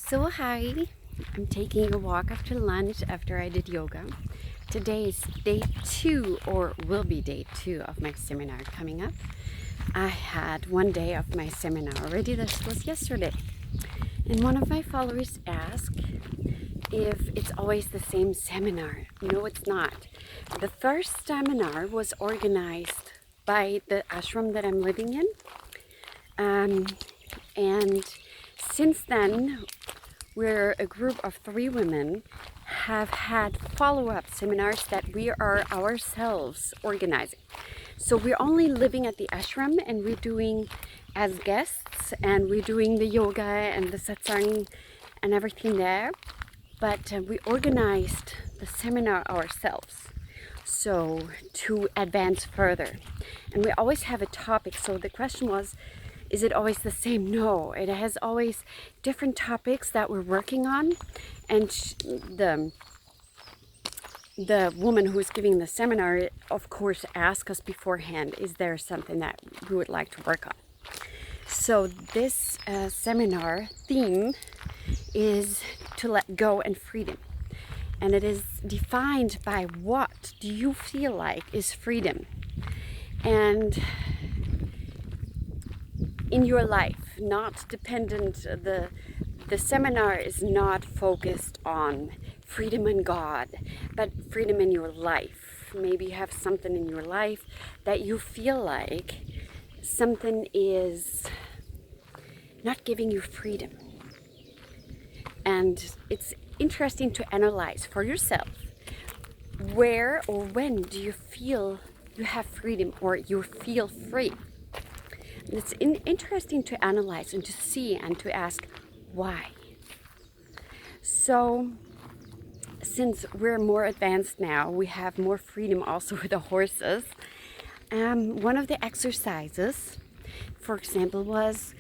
So hi, I'm taking a walk after lunch after I did yoga. Today is day 2, or will be day 2 of my seminar coming up. I had one day of my seminar already. This was yesterday. And one of my followers asked if it's always the same seminar. No, it's not. The first seminar was organized by the ashram that I'm living in. And since then, we're a group of 3 women have had follow-up seminars that we are ourselves organizing. So we're only living at the ashram and we're doing as guests and we're doing the yoga and the satsang and everything there. But we organized the seminar ourselves, so to advance further. And we always have a topic. So the question was, is it always the same? No, it has always different topics that we're working on. And the woman who's giving the seminar, of course, asked us beforehand, is there something that we would like to work on? So this seminar theme is to let go and freedom. And it is defined by what do you feel like is freedom. And in your life, not dependent, the seminar is not focused on freedom in God, but freedom in your life. Maybe you have something in your life that you feel like something is not giving you freedom. And it's interesting to analyze for yourself, where or when do you feel you have freedom or you feel free? It's interesting to analyze and to see and to ask why. So since we're more advanced now, we have more freedom also with the horses. One of the exercises, for example, was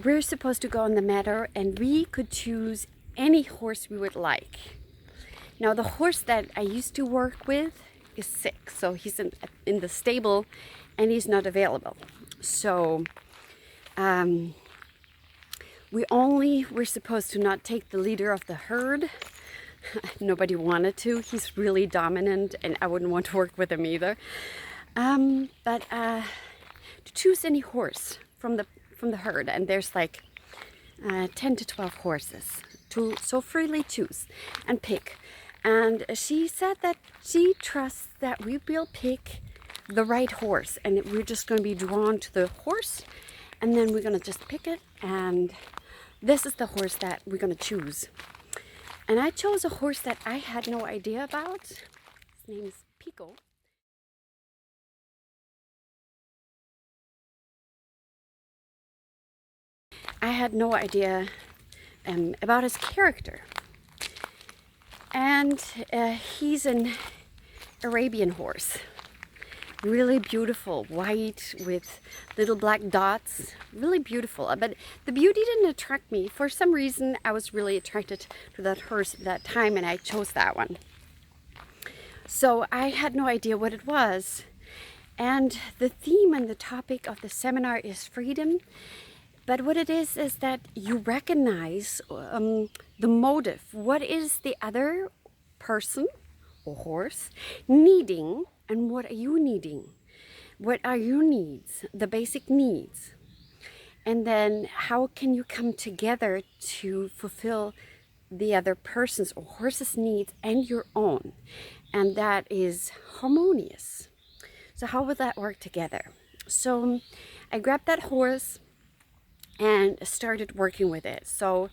we're supposed to go on the meadow and we could choose any horse we would like. Now the horse that I used to work with is sick, so he's in the stable and he's not available. So we're supposed to not take the leader of the herd. Nobody wanted to. He's really dominant and I wouldn't want to work with him either. But to choose any horse from the herd, and there's like 10 to 12 horses to so freely choose and pick. And she said that she trusts that we will pick the right horse, and we're just going to be drawn to the horse, and then we're going to just pick it, and this is the horse that we're going to choose. And I chose a horse that I had no idea about. His name is Pico. I had no idea about his character. And he's an Arabian horse. Really beautiful, white with little black dots, really beautiful. But the beauty didn't attract me. For some reason, I was really attracted to that horse at that time, and I chose that one. So I had no idea what it was. And the theme and the topic of the seminar is freedom. But what it is that you recognize the motive. What is the other person or horse needing, and what are you needing? What are your needs, the basic needs? And then how can you come together to fulfill the other person's or horse's needs and your own? And that is harmonious. So how would that work together? So I grabbed that horse and started working with it. So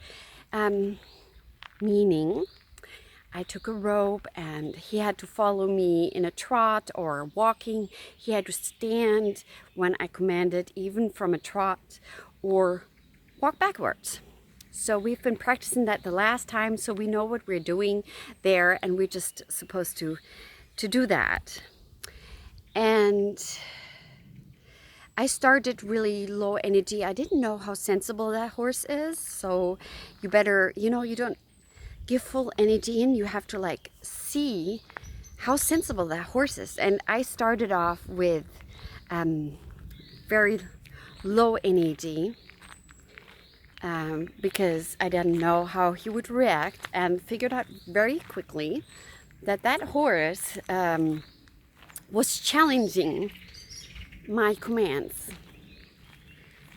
meaning I took a rope and he had to follow me in a trot or walking. He had to stand when I commanded, even from a trot, or walk backwards. So we've been practicing that the last time, so we know what we're doing there, and we're just supposed to do that. And I started really low energy. I didn't know how sensible that horse is, so you better, you don't give full energy in. You have to like see how sensible that horse is. And I started off with very low energy because I didn't know how he would react, and figured out very quickly that that horse was challenging my commands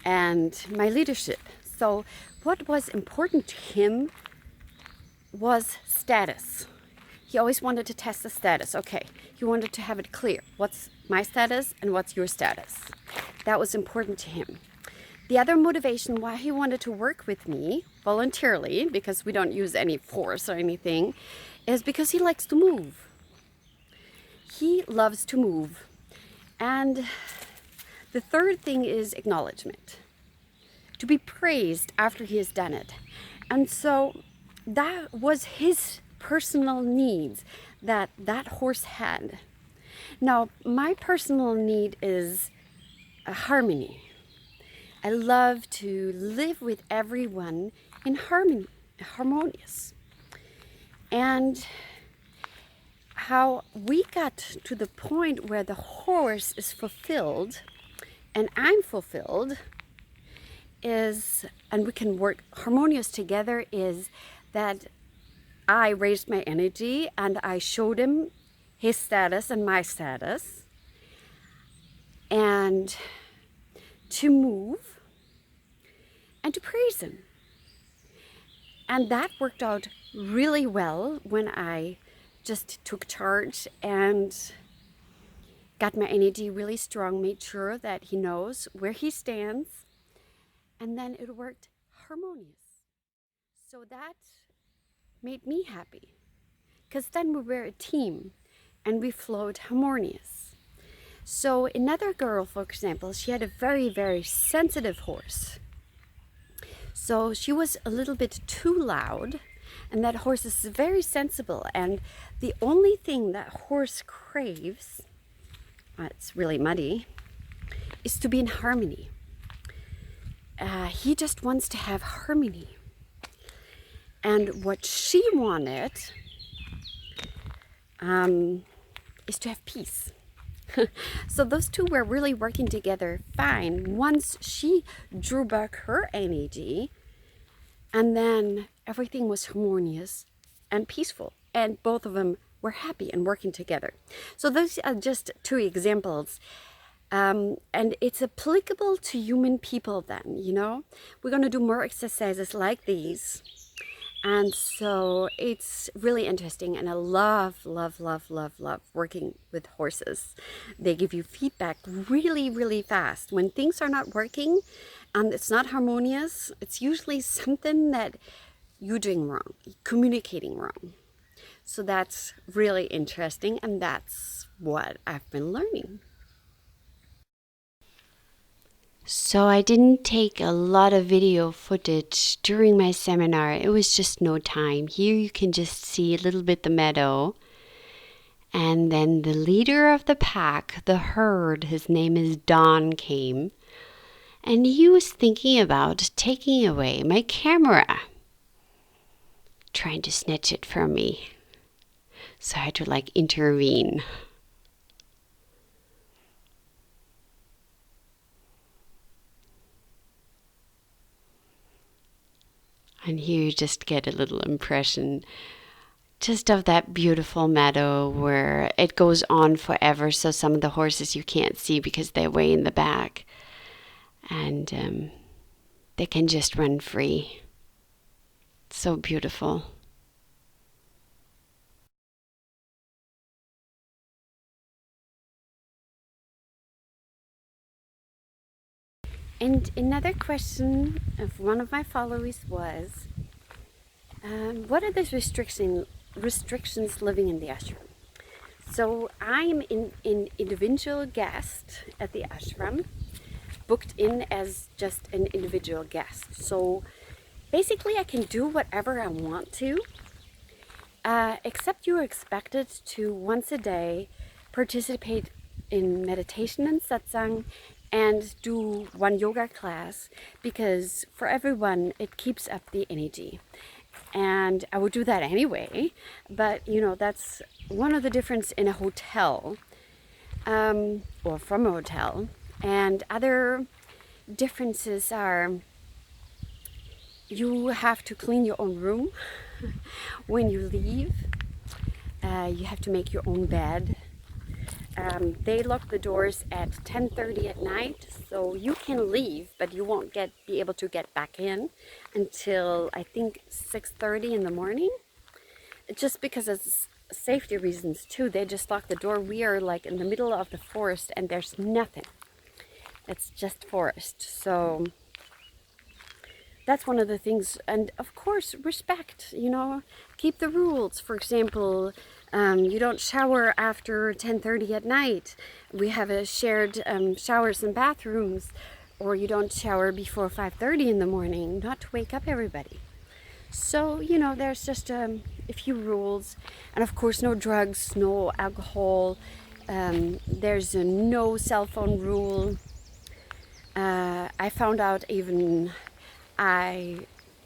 and my leadership. So what was important to him was status. He always wanted to test the status. Okay, he wanted to have it clear. What's my status and what's your status? That was important to him. The other motivation why he wanted to work with me voluntarily, because we don't use any force or anything, is because he likes to move. He loves to move. And the third thing is acknowledgement, to be praised after he has done it. And so that was his personal needs that that horse had. Now, my personal need is a harmony. I love to live with everyone in harmony, harmonious. And how we got to the point where the horse is fulfilled and I'm fulfilled is, and we can work harmonious together, is that I raised my energy and I showed him his status and my status, and to move and to praise him. And that worked out really well when I just took charge and got my energy really strong, made sure that he knows where he stands, and then it worked harmonious. So that made me happy, because then we were a team and we flowed harmonious. So another girl, for example, she had a very, very sensitive horse. So she was a little bit too loud, and that horse is very sensible, and the only thing that horse craves, it's really muddy, is to be in harmony. He just wants to have harmony. And what she wanted is to have peace. So those two were really working together fine once she drew back her energy, and then everything was harmonious and peaceful, and both of them were happy and working together. So those are just two examples, and it's applicable to human people then, you know. We're going to do more exercises like these. And so it's really interesting, and I love working with horses. They give you feedback really, really fast. When things are not working and it's not harmonious, it's usually something that you're doing wrong, communicating wrong. So that's really interesting, and that's what I've been learning. So I didn't take a lot of video footage during my seminar. It was just no time. Here you can just see a little bit the meadow. And then the leader of the pack, the herd, his name is Don, came. And he was thinking about taking away my camera, trying to snatch it from me. So I had to intervene. And here you just get a little impression just of that beautiful meadow where it goes on forever. So some of the horses you can't see because they're way in the back. And they can just run free. It's so beautiful. And another question of one of my followers was, what are the restrictions living in the ashram? So I'm an individual guest at the ashram, booked in as just an individual guest. So basically I can do whatever I want to, except you're expected to once a day participate in meditation and satsang, and do one yoga class, because for everyone it keeps up the energy. And I would do that anyway, but that's one of the difference in a hotel, or from a hotel. And other differences are You have to clean your own room when you leave. You have to make your own bed. They lock the doors at 10:30 at night, so you can leave, but you won't be able to get back in until I think 6:30 in the morning. Just because of safety reasons too, they just lock the door. We are like in the middle of the forest and there's nothing. It's just forest. So that's one of the things. And of course, respect, you know, keep the rules. For example, you don't shower after 10:30 at night. We have a shared showers and bathrooms. Or you don't shower before 5:30 in the morning, not to wake up everybody. So, you know, there's just a few rules. And of course, no drugs, no alcohol. There's a no cell phone rule. I found out even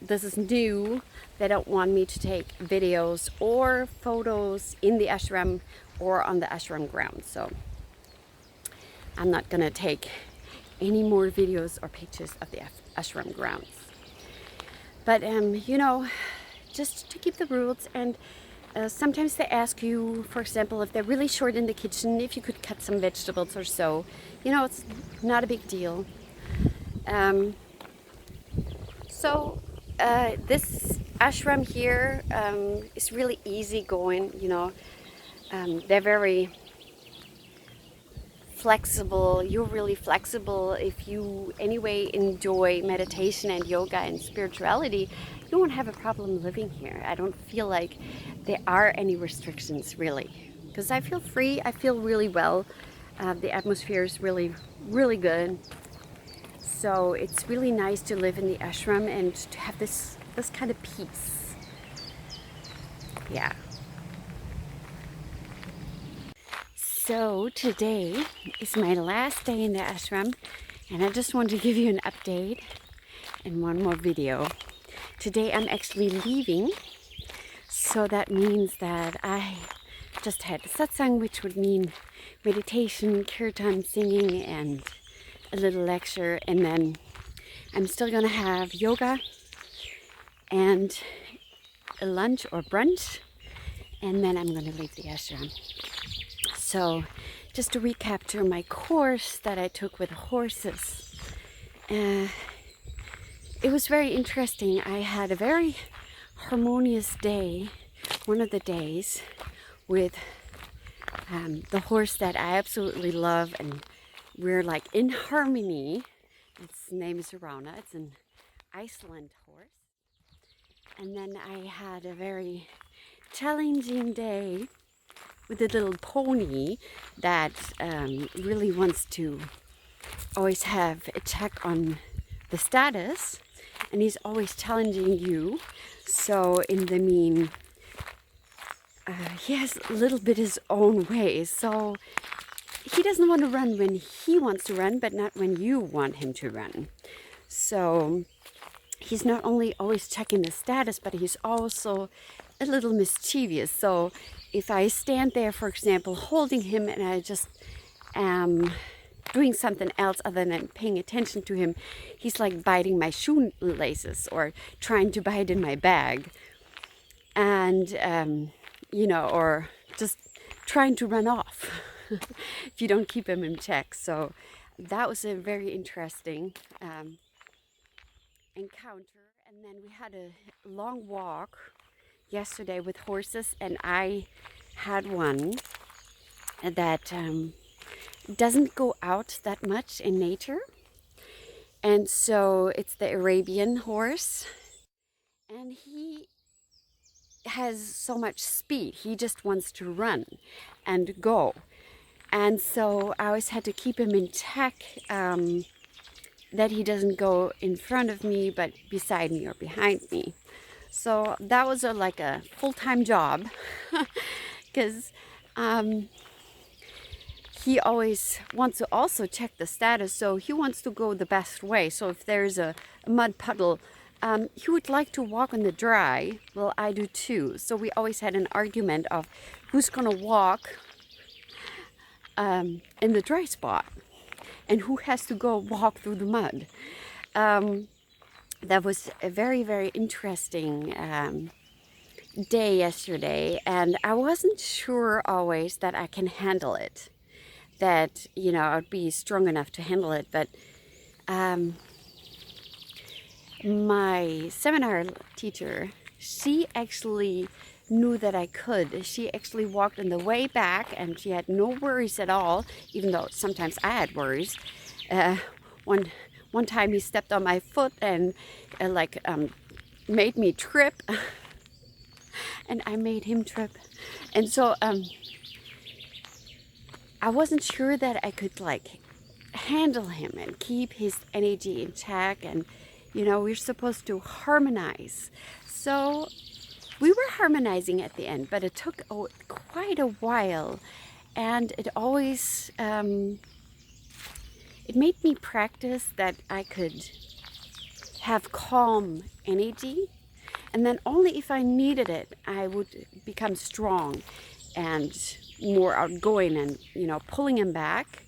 this is new. They don't want me to take videos or photos in the ashram or on the ashram grounds. So I'm not gonna take any more videos or pictures of the ashram grounds. But you know, just to keep the rules. And sometimes they ask you, for example, if they're really short in the kitchen, if you could cut some vegetables or so. You know, it's not a big deal. So this ashram here is really easy going, you know. They're very flexible. You're really flexible. If you anyway enjoy meditation and yoga and spirituality, you won't have a problem living here. I don't feel like there are any restrictions really, because I feel free. I feel really well. The atmosphere is really, really good. So it's really nice to live in the ashram and to have this kind of peace. Yeah. So today is my last day in the ashram, and I just want to give you an update and one more video. Today I'm actually leaving, so that means that I just had satsang, which would mean meditation, kirtan, singing, and a little lecture, and then I'm still gonna have yoga and a lunch or brunch, and then I'm gonna leave the ashram. So just to recap to my course that I took with horses, it was very interesting. I had a very harmonious day, one of the days, with the horse that I absolutely love, and we're like in harmony. Its name is Rana. It's an Iceland horse. And then I had a very challenging day with a little pony that really wants to always have a check on the status, and he's always challenging you. So in the mean, he has a little bit his own way. So he doesn't want to run when he wants to run, but not when you want him to run. So he's not only always checking the status, but he's also a little mischievous. So if I stand there, for example, holding him, and I just am doing something else other than paying attention to him, he's like biting my shoelaces or trying to bite in my bag. And, you know, or just trying to run off if you don't keep him in check. So that was a very interesting encounter. And then we had a long walk yesterday with horses, and I had one that doesn't go out that much in nature, and so it's the Arabian horse, and he has so much speed. He just wants to run and go, and so I always had to keep him in check, that he doesn't go in front of me but beside me or behind me. So that was like a full-time job, because he always wants to also check the status. So he wants to go the best way. So if there's a mud puddle, he would like to walk on the dry. Well, I do too. So we always had an argument of who's going to walk in the dry spot and who has to go walk through the mud. that was a very, very interesting day yesterday, and I wasn't sure always that I can handle it, that, you know, I'd be strong enough to handle it. But my seminar teacher, she actually knew that I could. She actually walked on the way back and she had no worries at all, even though sometimes I had worries. One time he stepped on my foot and made me trip. And I made him trip. And so I wasn't sure that I could like handle him and keep his energy in check. And you know, we're supposed to harmonize. So we were harmonizing at the end, but it took quite a while. And it always, it made me practice that I could have calm energy. And then only if I needed it, I would become strong and more outgoing and, you know, pulling him back,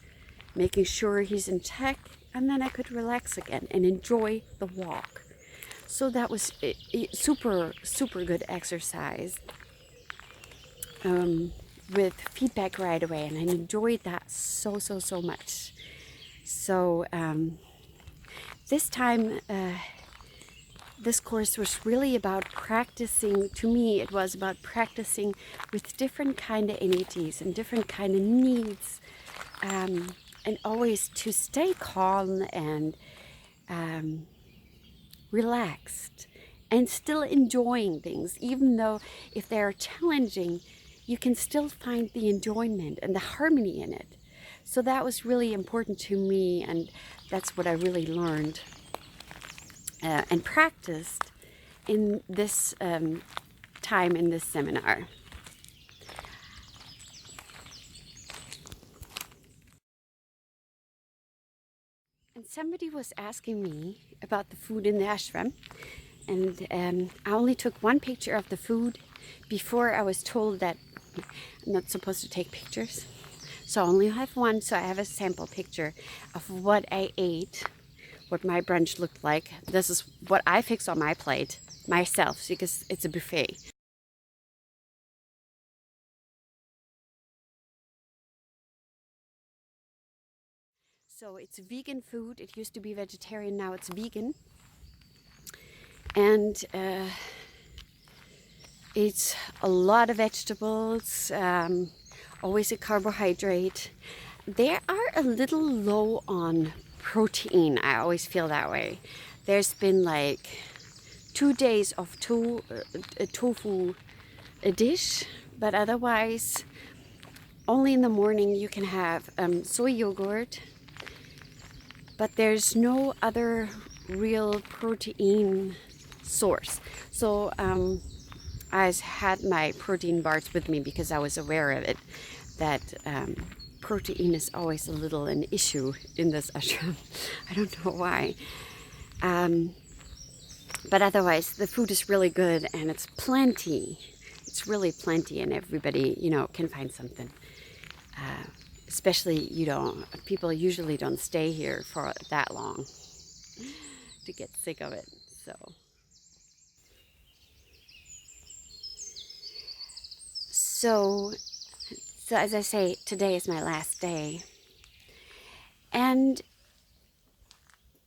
making sure he's in check, and then I could relax again and enjoy the walk. So that was super, super good exercise with feedback right away, and I enjoyed that so, so, so much. So this time, this course was really about practicing. To me, it was about practicing with different kind of energies and different kind of needs, and always to stay calm and relaxed and still enjoying things, even though if they are challenging, you can still find the enjoyment and the harmony in it. So that was really important to me, and that's what I really learned and practiced in this time in this seminar. And somebody was asking me about the food in the ashram, and I only took one picture of the food before I was told that I'm not supposed to take pictures. So I only have one, so I have a sample picture of what I ate, what my brunch looked like. This is what I fixed on my plate myself, because it's a buffet. So it's vegan food. It used to be vegetarian, now it's vegan. And it's a lot of vegetables, always a carbohydrate. They are a little low on protein. I always feel that way. There's been like 2 days of tofu a dish, but otherwise only in the morning you can have soy yogurt, but there's no other real protein source. So I had my protein bars with me because I was aware of it, that protein is always a little an issue in this ashram. I don't know why. But otherwise, the food is really good and it's plenty. It's really plenty, and everybody, you know, can find something. Especially, people usually don't stay here for that long to get sick of it. So as I say, today is my last day. And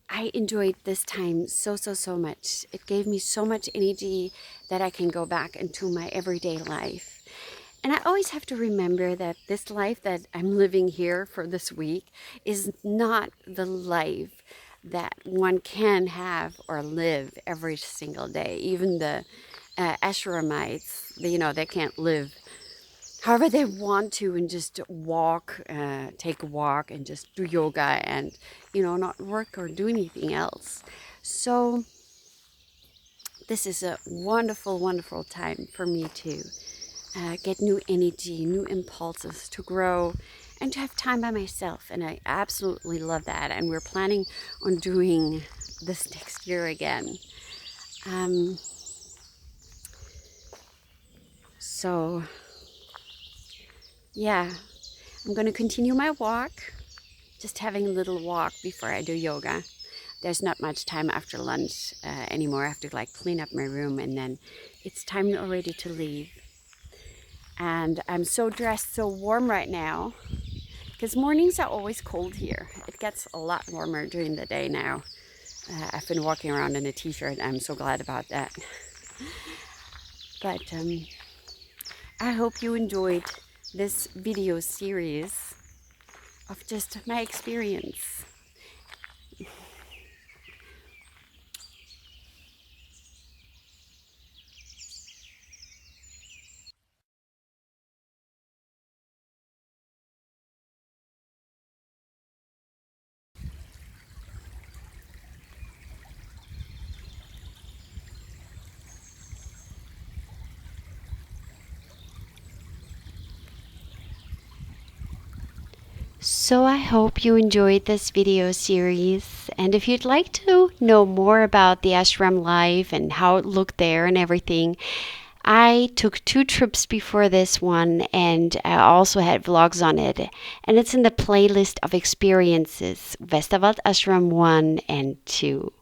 I enjoyed this time so, so, so much. It gave me so much energy that I can go back into my everyday life. And I always have to remember that this life that I'm living here for this week is not the life that one can have or live every single day. Even the Ashramites, they can't live however they want to and just walk, take a walk and just do yoga and, not work or do anything else. So this is a wonderful, wonderful time for me to get new energy, new impulses to grow and to have time by myself. And I absolutely love that. And we're planning on doing this next year again. So yeah, I'm going to continue my walk, just having a little walk before I do yoga. there's not much time after lunch anymore. I have to like clean up my room, and then it's time already to leave. And I'm so dressed, so warm right now, because mornings are always cold here. It gets a lot warmer during the day now. I've been walking around in a t-shirt. I'm so glad about that. But I hope you enjoyed this video series of just my experience. So I hope you enjoyed this video series, and if you'd like to know more about the ashram life and how it looked there and everything, I took 2 trips before this one, and I also had vlogs on it, and it's in the playlist of experiences, Westerwald Ashram 1 and 2.